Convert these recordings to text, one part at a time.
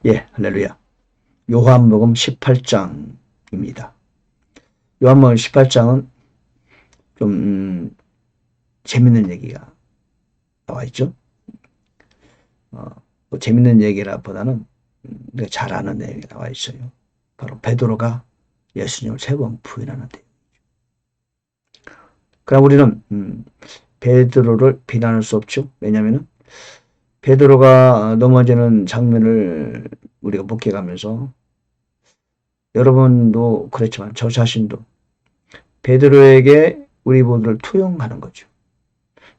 예, 할렐루야. 요한복음 18장입니다. 요한복음 18장은 좀 재밌는 얘기가 나와 있죠. 뭐 재밌는 얘기라 보다는 우리가 잘 아는 내용이 나와 있어요. 바로 베드로가 예수님을 3번 부인하는데. 그럼 우리는 베드로를 비난할 수 없죠. 왜냐하면 베드로가 넘어지는 장면을 우리가 목격하면서 여러분도 그렇지만 저 자신도 베드로에게 우리 모두를 투영하는 거죠.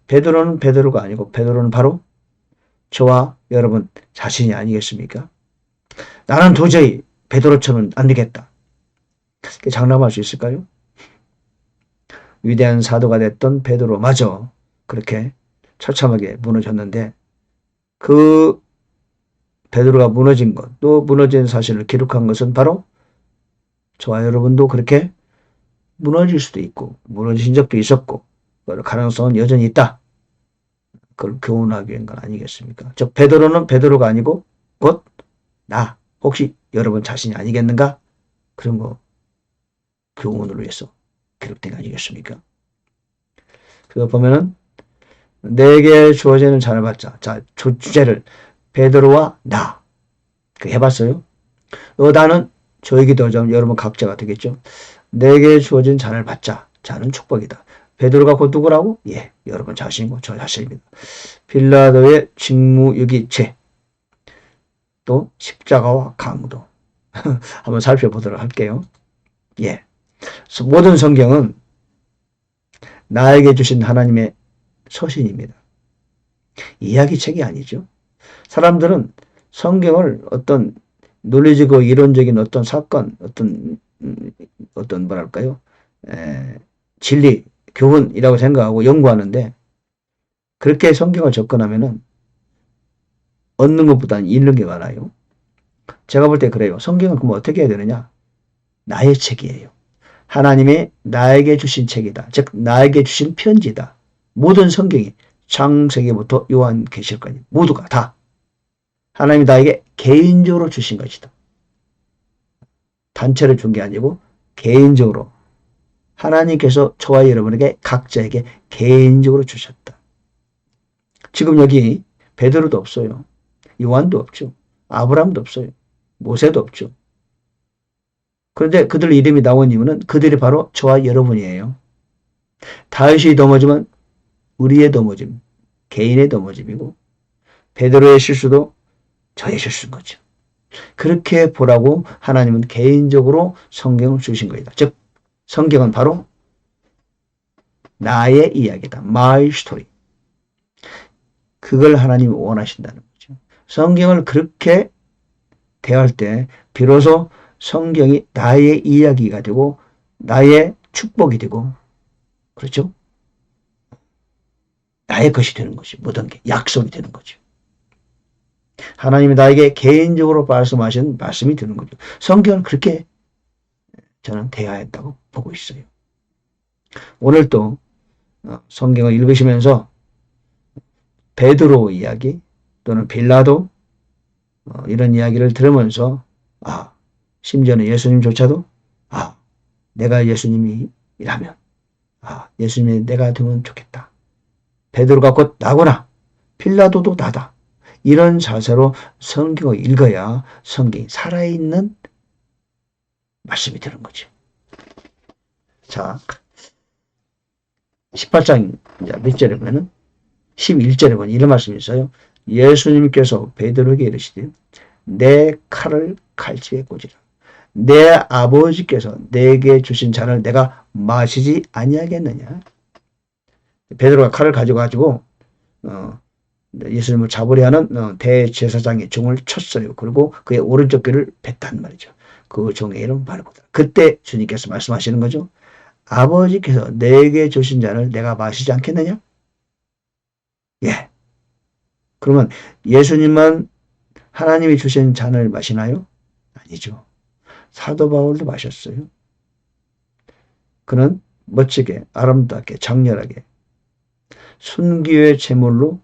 베드로는 베드로가 아니고 베드로는 바로 저와 여러분 자신이 아니겠습니까? 나는 도저히 베드로처럼 안 되겠다. 장담할 수 있을까요? 위대한 사도가 됐던 베드로마저 그렇게 처참하게 무너졌는데 그 베드로가 무너진 것, 또 무너진 사실을 기록한 것은 바로 저와 여러분도 그렇게 무너질 수도 있고 무너진 적도 있었고 그 가능성은 여전히 있다. 그걸 교훈하기 위한 건 아니겠습니까? 즉 베드로는 베드로가 아니고 곧 나 혹시 여러분 자신이 아니겠는가? 그런 거 교훈을 위해서 기록된 거 아니겠습니까? 그거 보면은 내게 주어지는 잔을 받자. 자, 주제를 베드로와 나. 그 해봤어요? 나는 저에게도 여러분 각자가 되겠죠. 내게 주어진 잔을 받자. 잔은 축복이다. 베드로가 곧 누구라고? 예, 여러분 자신이고 저 자신입니다. 빌라도의 직무유기죄, 또 십자가와 강도 한번 살펴보도록 할게요. 예, 모든 성경은 나에게 주신 하나님의 서신입니다. 이야기책이 아니죠. 사람들은 성경을 어떤 논리적이고 이론적인 어떤 사건, 어떤 뭐랄까요, 진리, 교훈이라고 생각하고 연구하는데 그렇게 성경을 접근하면은 얻는 것보다는 잃는 게 많아요. 제가 볼 때 그래요. 성경은 그럼 어떻게 해야 되느냐? 나의 책이에요. 하나님이 나에게 주신 책이다. 즉 나에게 주신 편지다. 모든 성경이 창세기부터 요한계시록까지 모두가 다 하나님이 나에게 개인적으로 주신 것이다. 단체로 준 게 아니고 개인적으로 하나님께서 저와 여러분에게 각자에게 개인적으로 주셨다. 지금 여기 베드로도 없어요. 요한도 없죠. 아브라함도 없어요. 모세도 없죠. 그런데 그들 이름이 나온 이유는 그들이 바로 저와 여러분이에요. 다윗이 넘어지면 우리의 넘어짐, 개인의 넘어짐이고 베드로의 실수도 저의 실수인 거죠. 그렇게 보라고 하나님은 개인적으로 성경을 주신 거이다. 즉 성경은 바로 나의 이야기다. My story. 그걸 하나님이 원하신다는 거죠. 성경을 그렇게 대할 때 비로소 성경이 나의 이야기가 되고 나의 축복이 되고 그렇죠? 나의 것이 되는 거죠. 모든 게 약속이 되는 거죠. 하나님이 나에게 개인적으로 말씀하신 말씀이 되는 거죠. 성경을 그렇게 저는 대해야 한다고 보고 있어요. 오늘 또 성경을 읽으시면서 베드로 이야기 또는 빌라도 이런 이야기를 들으면서 심지어는 예수님조차도 내가 예수님이라면 예수님이 내가 되면 좋겠다. 베드로가 곧 나구나. 빌라도도 나다. 이런 자세로 성경을 읽어야 성경이 살아있는 말씀이 되는 거죠. 자, 18장 몇 절에 보면은 11절에 보면 이런 말씀이 있어요. 예수님께서 베드로에게 이르시되 내 칼을 칼집에 꽂으라. 내 아버지께서 내게 주신 잔을 내가 마시지 아니하겠느냐. 베드로가 칼을 가지고 예수님을 잡으려 하는 대제사장의 종을 쳤어요. 그리고 그의 오른쪽 귀를 뱉단 말이죠. 그 종의 이름 바르고다. 그때 주님께서 말씀하시는 거죠. 아버지께서 내게 주신 잔을 내가 마시지 않겠느냐? 예. 그러면 예수님만 하나님이 주신 잔을 마시나요? 아니죠. 사도 바울도 마셨어요. 그는 멋지게 아름답게 장렬하게 순교의 제물로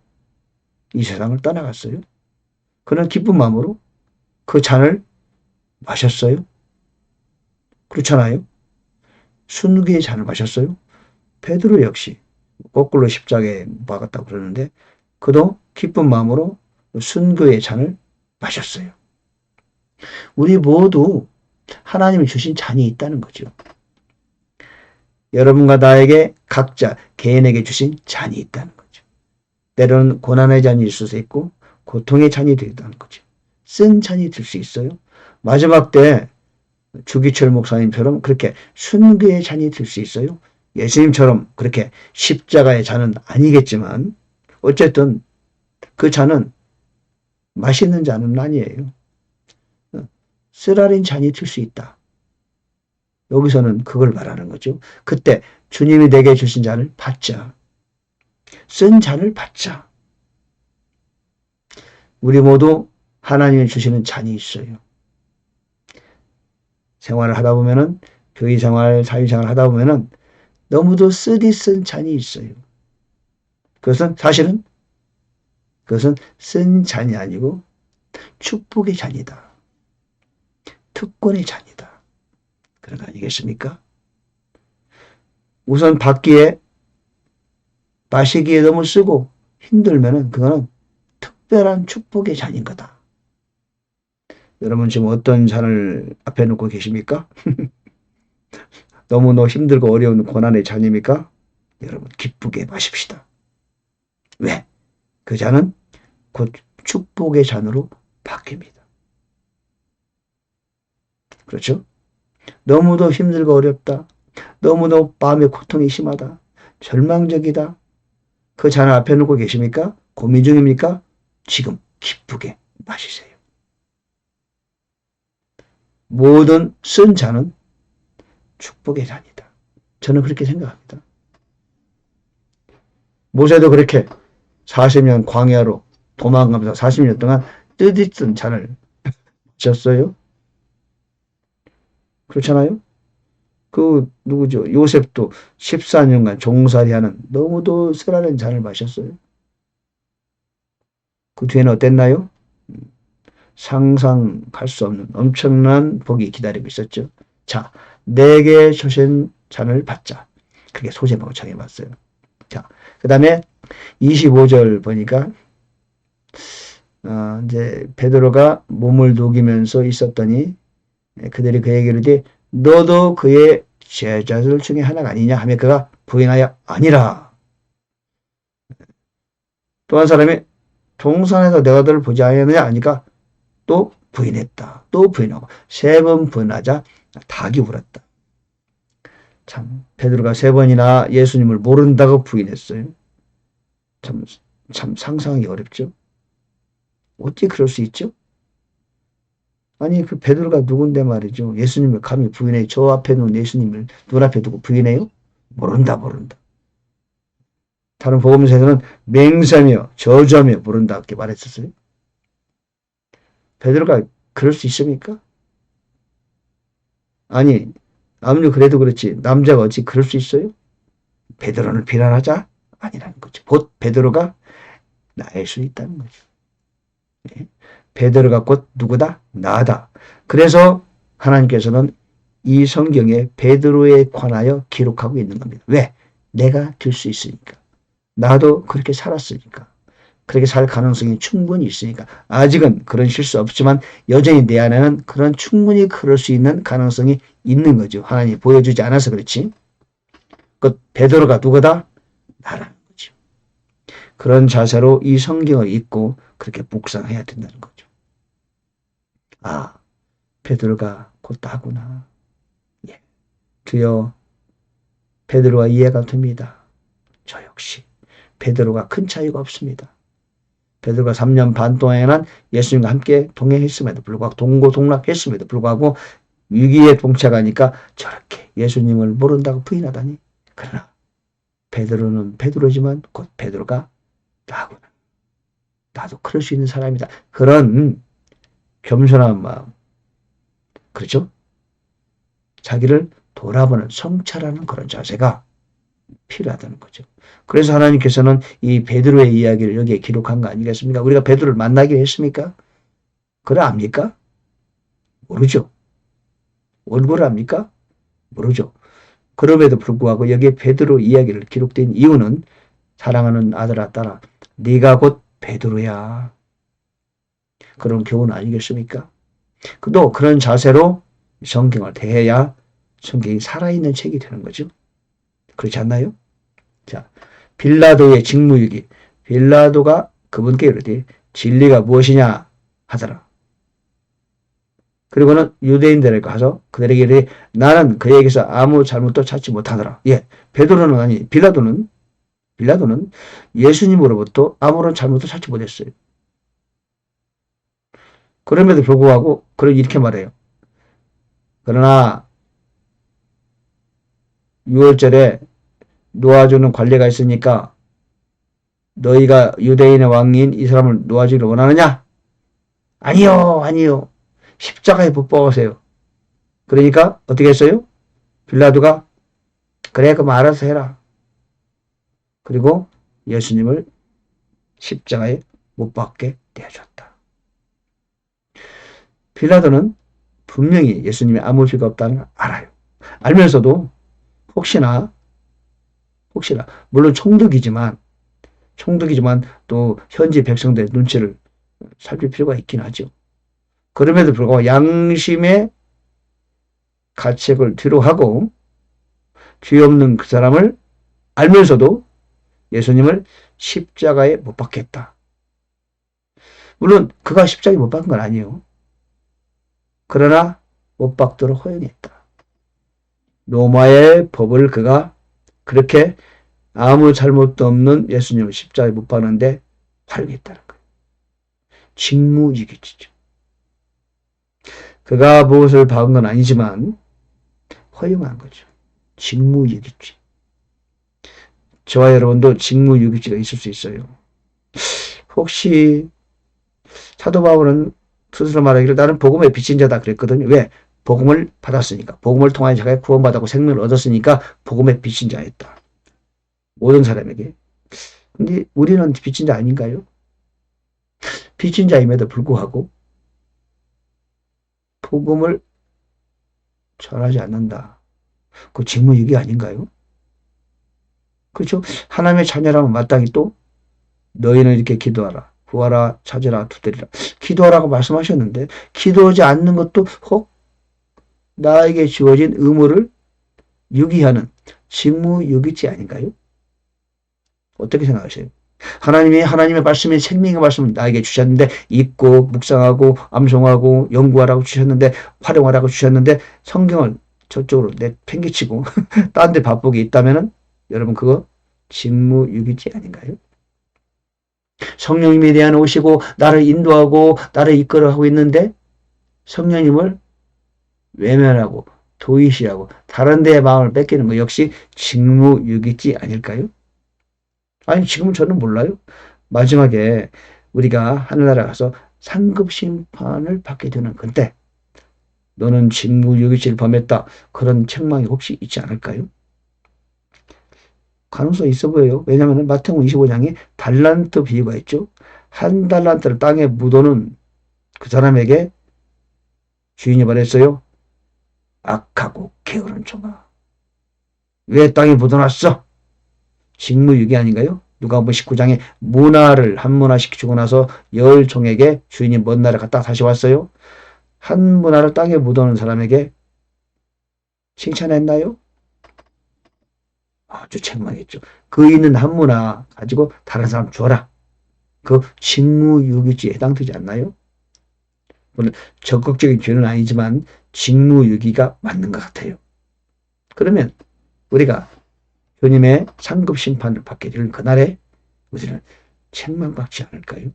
이 세상을 떠나갔어요. 그는 기쁜 마음으로 그 잔을 마셨어요? 그렇잖아요. 순교의 잔을 마셨어요? 베드로 역시 거꾸로 십자가에 박았다고 그러는데 그도 기쁜 마음으로 순교의 잔을 마셨어요. 우리 모두 하나님이 주신 잔이 있다는 거죠. 여러분과 나에게 각자 개인에게 주신 잔이 있다는 거죠. 때로는 고난의 잔이 있을 수 있고 고통의 잔이 되기도 거죠. 쓴 잔이 될 수 있어요. 마지막 때 주기철 목사님처럼 그렇게 순교의 잔이 될 수 있어요. 예수님처럼 그렇게 십자가의 잔은 아니겠지만 어쨌든 그 잔은 맛있는 잔은 아니에요. 쓰라린 잔이 될 수 있다. 여기서는 그걸 말하는 거죠. 그때 주님이 내게 주신 잔을 받자. 쓴 잔을 받자. 우리 모두 하나님이 주시는 잔이 있어요. 생활을 하다 보면은 교회 생활, 사회생활 하다 보면은 너무도 쓰디쓴 잔이 있어요. 사실은 그것은 쓴 잔이 아니고 축복의 잔이다. 특권의 잔이다. 그런 거 아니겠습니까? 우선 받기에 마시기에 너무 쓰고 힘들면은 그거는 특별한 축복의 잔인 거다. 여러분 지금 어떤 잔을 앞에 놓고 계십니까? 너무너무 힘들고 어려운 고난의 잔입니까? 여러분 기쁘게 마십시다. 왜? 그 잔은 곧 축복의 잔으로 바뀝니다. 그렇죠? 너무도 힘들고 어렵다. 너무도 마음의 고통이 심하다. 절망적이다. 그 잔을 앞에 놓고 계십니까? 고민 중입니까? 지금 기쁘게 마시세요. 모든 쓴 잔은 축복의 잔이다. 저는 그렇게 생각합니다. 모세도 그렇게 40년 광야로 도망가면서 40년 동안 뜻있던 잔을 마셨어요. 그렇잖아요? 누구죠? 요셉도 14년간 종살이하는 너무도 쓰라린 잔을 마셨어요. 그 뒤에는 어땠나요? 상상할 수 없는 엄청난 복이 기다리고 있었죠. 자, 내게 주신 잔을 받자. 그게 소제목을 정해봤어요. 자, 그 다음에 25절 보니까 이제 베드로가 몸을 녹이면서 있었더니 그들이 그에게 이르되 너도 그의 제자들 중에 하나가 아니냐 하며 그가 부인하여 아니라. 또 한 사람이 동산에서 내가 너를 보지 아니하느냐 하니까 또 부인했다. 또 부인하고 3번 부인하자 닭이 울었다. 참 베드로가 3번이나 예수님을 모른다고 부인했어요. 참 상상하기 어렵죠. 어떻게 그럴 수 있죠? 아니 그 베드로가 누군데 말이죠. 예수님을 감히 부인해. 저 앞에 놓은 예수님을 눈앞에 두고 부인해요? 모른다. 다른 복음서에서는 맹세며 저주하며 모른다 이렇게 말했었어요. 베드로가 그럴 수 있습니까? 아니 아무리 그래도 그렇지 남자가 어찌 그럴 수 있어요? 베드로를 비난하자? 아니라는 거죠. 곧 베드로가 나일 수 있다는 거죠. 네. 베드로가 곧 누구다? 나다. 그래서 하나님께서는 이 성경에 베드로에 관하여 기록하고 있는 겁니다. 왜? 내가 될 수 있으니까. 나도 그렇게 살았으니까. 그렇게 살 가능성이 충분히 있으니까. 아직은 그런 실수 없지만 여전히 내 안에는 그런 충분히 그럴 수 있는 가능성이 있는 거죠. 하나님이 보여주지 않아서 그렇지. 그 베드로가 누구다? 나라는 거죠. 그런 자세로 이 성경을 읽고 그렇게 묵상해야 된다는 거죠. 아, 베드로가 곧 나구나. 예. 주여, 베드로가 이해가 됩니다. 저 역시 베드로가 큰 차이가 없습니다. 베드로가 3년 반 동안에는 예수님과 함께 동행했음에도 불구하고 동고동락했음에도 불구하고 위기에 봉착하니까 저렇게 예수님을 모른다고 부인하다니. 그러나 베드로는 베드로지만 곧 베드로가 나구나. 나도 그럴 수 있는 사람이다. 그런 겸손한 마음. 그렇죠? 자기를 돌아보는 성찰하는 그런 자세가 필요하다는 거죠. 그래서 하나님께서는 이 베드로의 이야기를 여기에 기록한 거 아니겠습니까? 우리가 베드로를 만나기로 했습니까? 그래 압니까? 모르죠. 얼굴을 압니까? 모르죠. 그럼에도 불구하고 여기에 베드로 이야기를 기록된 이유는 사랑하는 아들아 딸아 네가 곧 베드로야. 그런 교훈 아니겠습니까? 또 그런 자세로 성경을 대해야 성경이 살아있는 책이 되는 거죠. 그렇지 않나요? 자, 빌라도의 직무유기. 빌라도가 그분께 이르되 진리가 무엇이냐 하더라. 그리고는 유대인들에게 가서 그들에게 이르되 나는 그에게서 아무 잘못도 찾지 못하더라. 예, 베드로는 아니 빌라도는 예수님으로부터 아무런 잘못도 찾지 못했어요. 그럼에도 불구하고 그를 이렇게 말해요. 그러나 6월절에 놓아주는 관례가 있으니까 너희가 유대인의 왕인 이 사람을 놓아주기를 원하느냐? 아니요, 아니요. 십자가에 못 박으세요. 그러니까 어떻게 했어요? 빌라도가 그래 그럼 알아서 해라. 그리고 예수님을 십자가에 못 박게 되어줬다. 빌라도는 분명히 예수님이 아무 죄가 없다는 걸 알아요. 알면서도 혹시나 물론 총독이지만 또 현지 백성들의 눈치를 살필 필요가 있긴 하죠. 그럼에도 불구하고 양심의 가책을 뒤로하고 죄 없는 그 사람을 알면서도 예수님을 십자가에 못 박겠다. 물론 그가 십자가에 못 박은 건 아니에요. 그러나 못 박도록 허용했다. 로마의 법을 그가 그렇게 아무 잘못도 없는 예수님을 십자가에 못 박는데 활용했다는 거예요. 직무유기죄죠. 그가 무엇을 박은 건 아니지만 허용한 거죠. 직무유기죄. 저와 여러분도 직무유기죄가 있을 수 있어요. 혹시 사도 바울은 스스로 말하기를 나는 복음의 빚진 자다 그랬거든요. 왜? 복음을 받았으니까. 복음을 통하여 자기가 구원받았고 생명을 얻었으니까 복음의 빚진 자였다. 모든 사람에게. 근데 우리는 빚진 자 아닌가요? 빚진 자임에도 불구하고 복음을 전하지 않는다. 그 직무유기 아닌가요? 그렇죠? 하나님의 자녀라면 마땅히 또 너희는 이렇게 기도하라. 구하라, 찾으라, 두드리라. 기도하라고 말씀하셨는데 기도하지 않는 것도 혹 나에게 주어진 의무를 유기하는 직무유기죄 아닌가요? 어떻게 생각하세요? 하나님의 말씀이 생명의 말씀을 나에게 주셨는데 읽고 묵상하고 암송하고 연구하라고 주셨는데 활용하라고 주셨는데 성경을 저쪽으로 내팽개치고 딴 데 바쁘게 있다면은 여러분 그거 직무유기죄 아닌가요? 성령님에 대한 오시고 나를 인도하고 나를 이끌어가고 있는데 성령님을 외면하고 도의시하고 다른 데의 마음을 뺏기는 거 역시 직무유기죄 아닐까요? 아니 지금은 저는 몰라요. 마지막에 우리가 하늘나라 가서 상급 심판을 받게 되는 건데 너는 직무유기죄를 범했다. 그런 책망이 혹시 있지 않을까요? 가능성이 있어 보여요. 왜냐하면 마태복음 25장에 달란트 비유가 있죠. 한 달란트를 땅에 묻어놓은 그 사람에게 주인이 말했어요. 악하고 게으른 종아. 왜 땅에 묻어놨어? 직무유기 아닌가요? 누가복음 19장에 문화를 한 문화씩 주고 나서 10종에게 주인이 먼 나라 갔다 다시 왔어요. 한 문화를 땅에 묻어놓은 사람에게 칭찬했나요? 아주 책망했죠. 그 있는 한 문화 가지고 다른 사람 줘라. 그 직무유기죄에 해당되지 않나요? 물론 적극적인 죄는 아니지만 직무유기가 맞는 것 같아요. 그러면 우리가 주님의 상급 심판을 받게 될 그날에 우리는 책망받지 않을까요?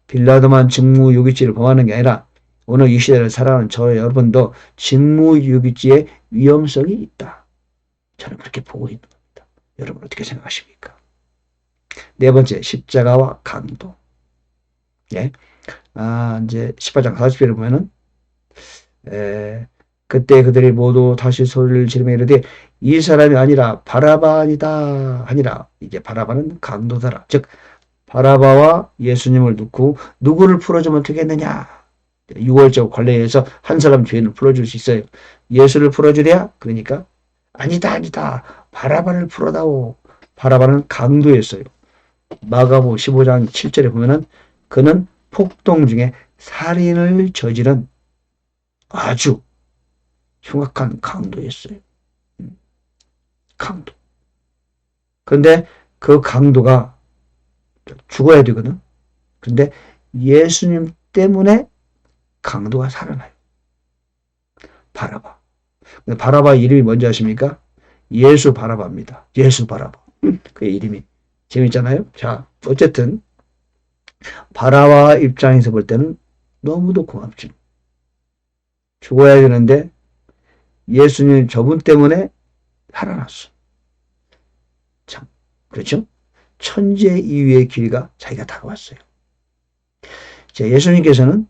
빌라도만 직무유기죄를 범하는 게 아니라 오늘 이 시대를 살아가는 저 여러분도 직무유기죄의 위험성이 있다. 저는 그렇게 보고 있는 겁니다. 여러분 어떻게 생각하십니까? 네 번째, 십자가와 강도. 예. 이제 18장 40절에 보면은 그때 그들이 모두 다시 소리를 지르며 이르되 이 사람이 아니라 바라바니다 하니라. 이제 바라바는 강도더라. 즉 바라바와 예수님을 놓고 누구를 풀어주면 되겠느냐? 유월절 관례에서 한 사람 죄를 풀어줄 수 있어요. 예수를 풀어주랴? 그러니까 아니다 아니다. 바라바를 풀어다오. 바라바는 강도였어요. 마가복음 15장 7절에 보면은 그는 폭동 중에 살인을 저지른 아주 흉악한 강도였어요. 강도. 그런데 그 강도가 죽어야 되거든. 그런데 예수님 때문에 강도가 살아나요. 바라바. 바라바 이름이 뭔지 아십니까? 예수 바라바입니다. 예수 바라바. 그의 이름이. 재밌잖아요? 자, 어쨌든 바라바 입장에서 볼 때는 너무도 고맙죠. 죽어야 되는데 예수님 저분 때문에 살아났어. 참, 그렇죠? 천재 이후의 길가 자기가 다가왔어요. 자, 예수님께서는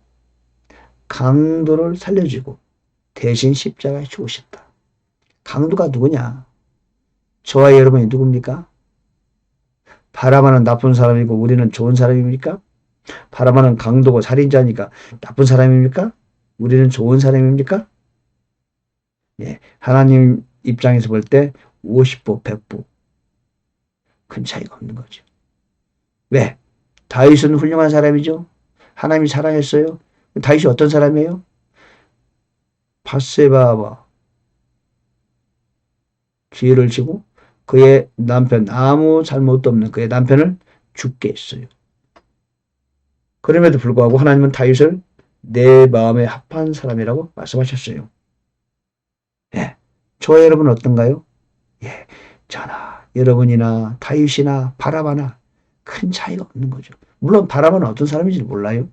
강도를 살려주고 대신 십자가에 죽으셨다. 강도가 누구냐? 저와 여러분이 누굽니까? 바라바는 나쁜 사람이고 우리는 좋은 사람입니까? 바라바는 강도고 살인자니까 나쁜 사람입니까? 우리는 좋은 사람입니까? 예, 하나님 입장에서 볼 때 50보, 100보 큰 차이가 없는 거죠. 왜? 다윗은 훌륭한 사람이죠. 하나님이 사랑했어요. 다윗이 어떤 사람이에요? 밧세바와 기회를 지고 그의 남편, 아무 잘못도 없는 그의 남편을 죽게 했어요. 그럼에도 불구하고 하나님은 다윗을 내 마음에 합한 사람이라고 말씀하셨어요. 예, 저와 여러분은 어떤가요? 예, 저나 여러분이나 다윗이나 바라바나 큰 차이가 없는 거죠. 물론 바라바는 어떤 사람인지 몰라요.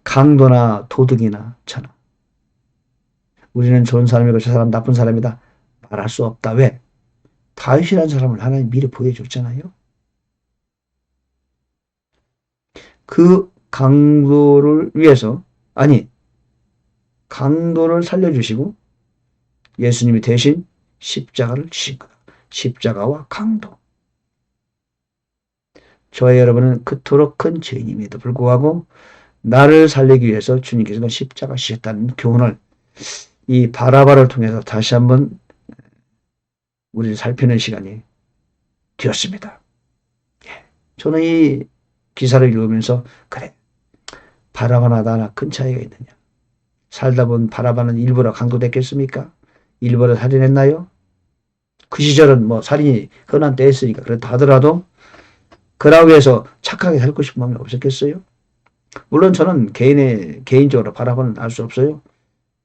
강도나 도둑이나 저나 우리는 좋은 사람이고 저 사람 나쁜 사람이다 말할 수 없다. 왜? 다윗이라는 사람을 하나님 미리 보여줬잖아요. 그 강도를 위해서 강도를 살려주시고 예수님이 대신 십자가를 지신 거다. 십자가와 강도. 저와 여러분은 그토록 큰 죄인임에도 불구하고 나를 살리기 위해서 주님께서는 십자가 지셨다는 교훈을 이 바라바를 통해서 다시 한번 우리를 살피는 시간이 되었습니다. 저는 이 기사를 읽으면서 그래, 바라바나 나나 큰 차이가 있느냐. 살다 본 바라바는 일부러 강도됐겠습니까? 일부러 살인했나요? 그 시절은 뭐 살인이 흔한 때였으니까 그렇다 하더라도 그러기 위해서 착하게 살고 싶은 마음이 없었겠어요? 물론 저는 개인적으로 바라바는 알 수 없어요.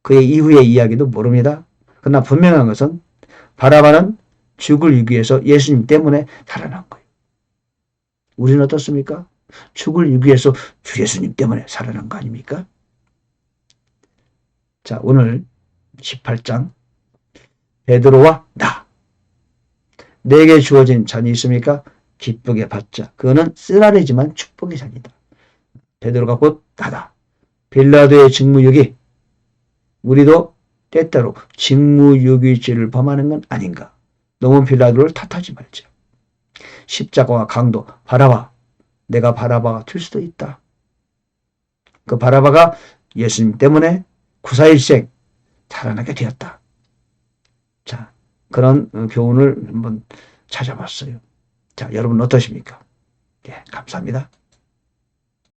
그의 이후의 이야기도 모릅니다. 그러나 분명한 것은 바라바는 죽을 위기에서 예수님 때문에 살아난 거예요. 우리는 어떻습니까? 죽을 위기에서 주 예수님 때문에 살아난 거 아닙니까? 자, 오늘 18장 베드로와 나. 내게 주어진 잔이 있습니까? 기쁘게 받자. 그거는 쓰라리지만 축복의 잔이다. 베드로가 곧 나다. 빌라도의 직무유기. 우리도 때때로 직무유기죄를 범하는 건 아닌가. 너무 빌라도를 탓하지 말자. 십자가와 강도 바라바. 내가 바라바가 될 수도 있다. 그 바라바가 예수님 때문에 구사일생 살아나게 되었다. 자, 그런 교훈을 한번 찾아봤어요. 자, 여러분 어떠십니까? 예, 감사합니다.